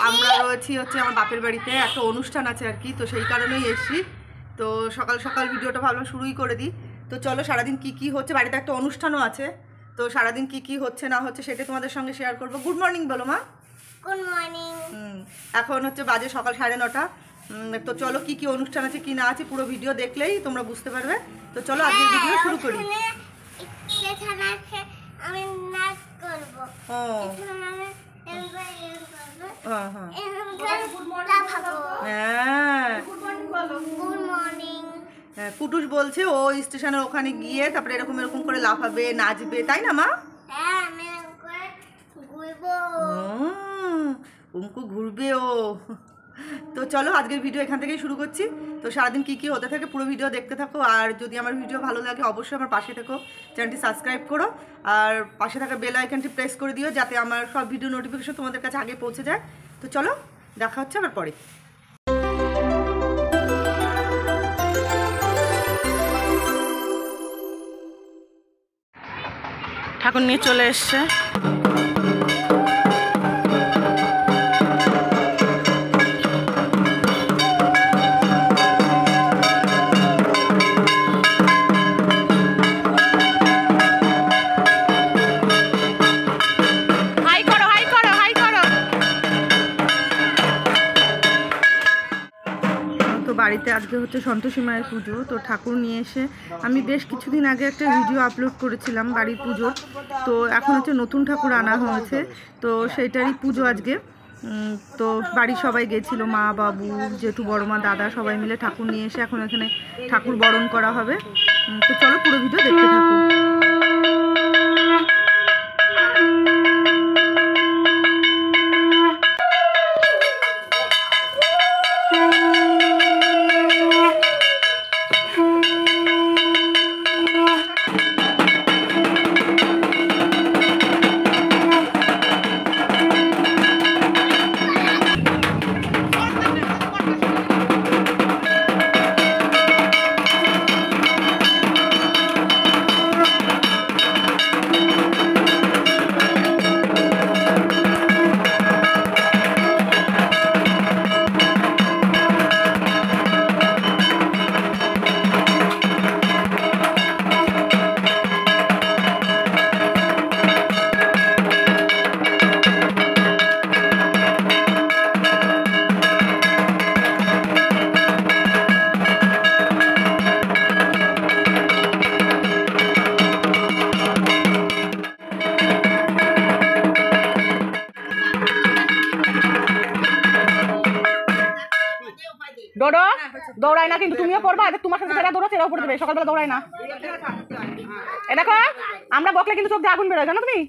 আমরা রয়েছি হচ্ছে আমার বাপের বাড়িতে, একটা অনুষ্ঠান আছে আর কি, তো সেই কারণেই এসছি। তো সকাল সকাল ভিডিওটা ভাবলাম শুরুই করে দিই। তো চলো সারাদিন কি কি হচ্ছে, বাড়িতে একটা অনুষ্ঠানও আছে, তো সারাদিন কি কি হচ্ছে না হচ্ছে সেটা তোমাদের সঙ্গে শেয়ার করবো। গুড মর্নিং বলো মা। Good morning. এখন হচ্ছে বাজে সকাল 9:30। তো চলো কি কি অনুষ্ঠান আছে কি না আছে পুরো ভিডিও দেখলেই তোমরা বুঝতে পারবে। তো চলো আজকের ভিডিও শুরু করি। আমি নাচ করব। ও হ্যাঁ, কুটুস বলছে ও স্টেশনের ওখানে গিয়ে তারপরে এরকম এরকম করে লাফাবে, নাচবে, তাই না মা? উমকু ঘুরবে ও। তো চলো আজকের ভিডিও এখান থেকেই শুরু করছি। তো সারাদিন কি কি হতে থাকে পুরো ভিডিও দেখতে থাকো, আর যদি আমার ভিডিও ভালো লাগে অবশ্যই আমার পাশে থেকো, চ্যানেলটি সাবস্ক্রাইব করো, আর পাশে থাকা বেল আইকনটি প্রেস করে দিও যাতে আমার সব ভিডিও নোটিফিকেশন তোমাদের কাছে আগে পৌঁছে যায়। তো চলো দেখা হচ্ছে আবার পরে। ঠাকুর নিয়ে চলে এসছে। বাড়িতে আজকে হচ্ছে সন্তোষী মায়ের পুজো, তো ঠাকুর নিয়ে এসে আমি বেশ কিছুদিন আগে একটা ভিডিও আপলোড করেছিলাম বাড়ির পুজোর, তো এখন হচ্ছে নতুন ঠাকুর আনা হয়েছে, তো সেইটারই পুজো আজকে। তো বাড়ির সবাই গেছিল, মা, বাবু, জেঠু, বড় মা, দাদা সবাই মিলে ঠাকুর নিয়ে এসে এখন এখানে ঠাকুর বরণ করা হবে। তো চলো পুরো ভিডিও দেখতে থাকো। ডোডো দৌড়ায় না, কিন্তু তুমিও পড়বা, তোমার সাথে যারা দৌড়াচ্ছে এরাও পড়ে দেবে, সকালবেলা দৌড়ায় না। এ দেখো আমরা বকলে কিন্তু চোখ দিয়ে আগুন বেরোয়, জানো তুমি?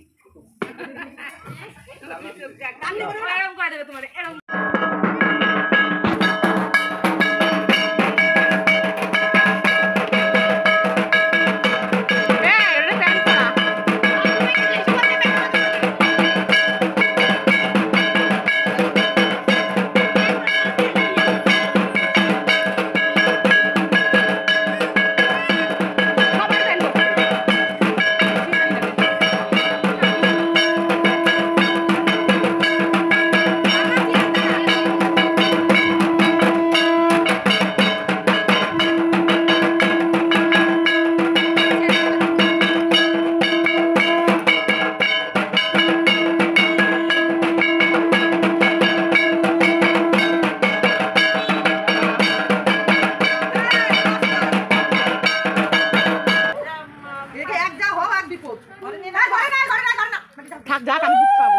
থাক যাক, আমি দুধ পাবো।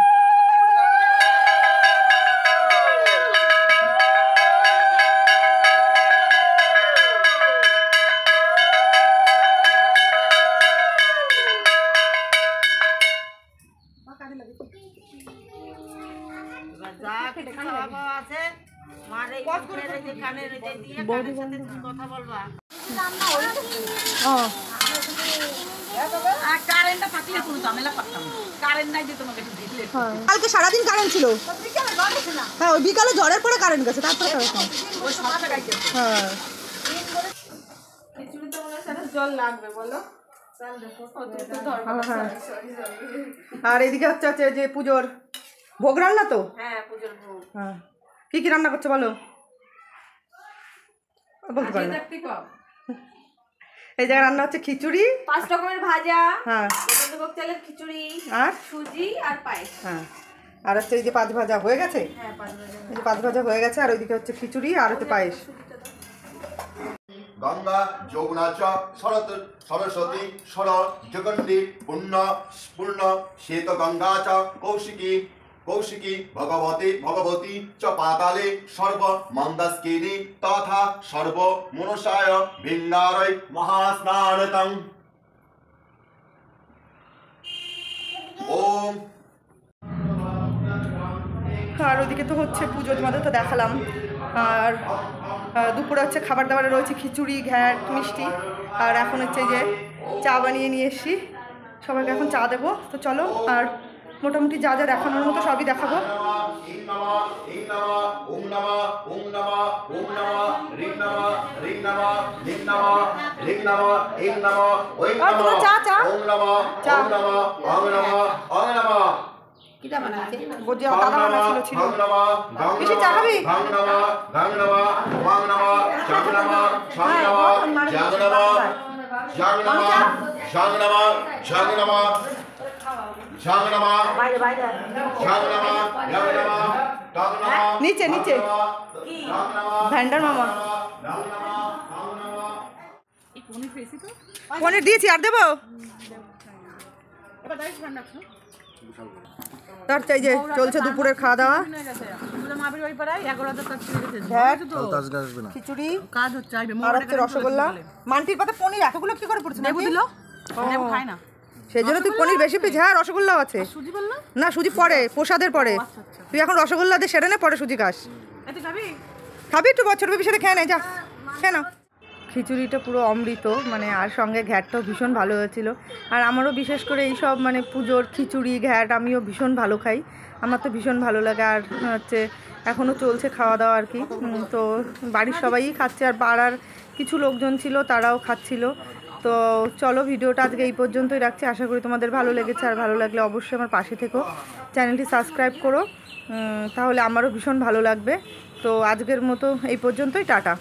কথা বলবা কালকে সারাদিন কারেন্ট ছিল, হ্যাঁ ওই বিকালে ঝড়ের পরে কারেন্ট গেছে, তারপরে হ্যাঁ জল লাগবে বলো। আর এদিকে হচ্ছে যে পুজোর ভোগ রান্না, তো হ্যাঁ পুজোর ভোগ হ্যাঁ, কি কি রান্না করছো বলো? বলতে পারো না। এই জায়গায় রান্না হচ্ছে খিচুড়ি, 5 রকমের ভাজা, হ্যাঁ, গোবিন্দভোগ চালের খিচুড়ি আর সুজি আর পায়েস। হ্যাঁ, আর হচ্ছে এই যে পাঁচ ভাজা হয়ে গেছে, হ্যাঁ 5 ভাজা। এই যে পাঁচ ভাজা হয়ে গেছে, আর ওইদিকে হচ্ছে খিচুড়ি আর হচ্ছে পায়েস। গঙ্গা যমুনাচ সরস্বতী সর জগন্ডী পূর্ণ শ্বেত গঙ্গা চ কৌশিকী ভগবতী চ পাতালে সর্ব মন্দস্কিনী তথা সর্ব মনুষায় ভিন্নারৈ মহাস্নানতং। ওম। আর ওইদিকে তো হচ্ছে পুজো, তোমাদের তো দেখালাম। আর দুপুরে হচ্ছে খাবার দাবারে রয়েছে খিচুড়ি, ঘ্যাট, মিষ্টি, আর এখন হচ্ছে যে চা বানিয়ে নিয়ে এসছি, সবাইকে এখন চা দেবো। তো চলো, আর মোটামুটি যা যা দেখানোর মতো সবই দেখাবো। চা চা কিটা বানাচ্ছে? দাদা বানাচ্ছিল ছিল। বেশি চা খাবি? নিচে নিচে ভ্যান্ডার মামা পনির দিয়েছি, আর দেবো? তার চাই যে চলছে দুপুরের খাওয়া দাওয়া, খিচুড়ি আর হচ্ছে রসগোল্লা। মানটির পাতে পনির এতগুলো কি করে পড়ছে? সেই জন্য তুই পনির বেশি পেয়েছিস। হ্যাঁ, রসগোল্লাও আছে। না, সুজি পরে, প্রসাদের পরে। তুই এখন রসগোল্লা দিয়ে সেরে নে, পরে সুজি খাস। খাবি একটু? বছর বেবি সেটা খেয়ে নে, যা কেন। খিচুড়িটা পুরো অমৃত, মানে আর সঙ্গে ঘ্যাটটাও ভীষণ ভালো হয়েছিল। আর আমারও বিশেষ করে এই সব মানে পুজোর খিচুড়ি ঘ্যাট আমিও ভীষণ ভালো খাই, আমার তো ভীষণ ভালো লাগে। আর হচ্ছে এখনও চলছে খাওয়া দাওয়া আর কি। তো বাড়ির সবাই খাচ্ছে, আর পাড়ার কিছু লোকজন ছিল তারাও খাচ্ছিল। তো চলো, ভিডিওটা আজকে এই পর্যন্তই রাখছি। আশা করি তোমাদের ভালো লেগেছে, আর ভালো লাগলে অবশ্যই আমার পাশে থেকো, চ্যানেলটি সাবস্ক্রাইব করো, তাহলে আমারও ভীষণ ভালো লাগবে। তো আজকের মতো এই পর্যন্তই, টাটা।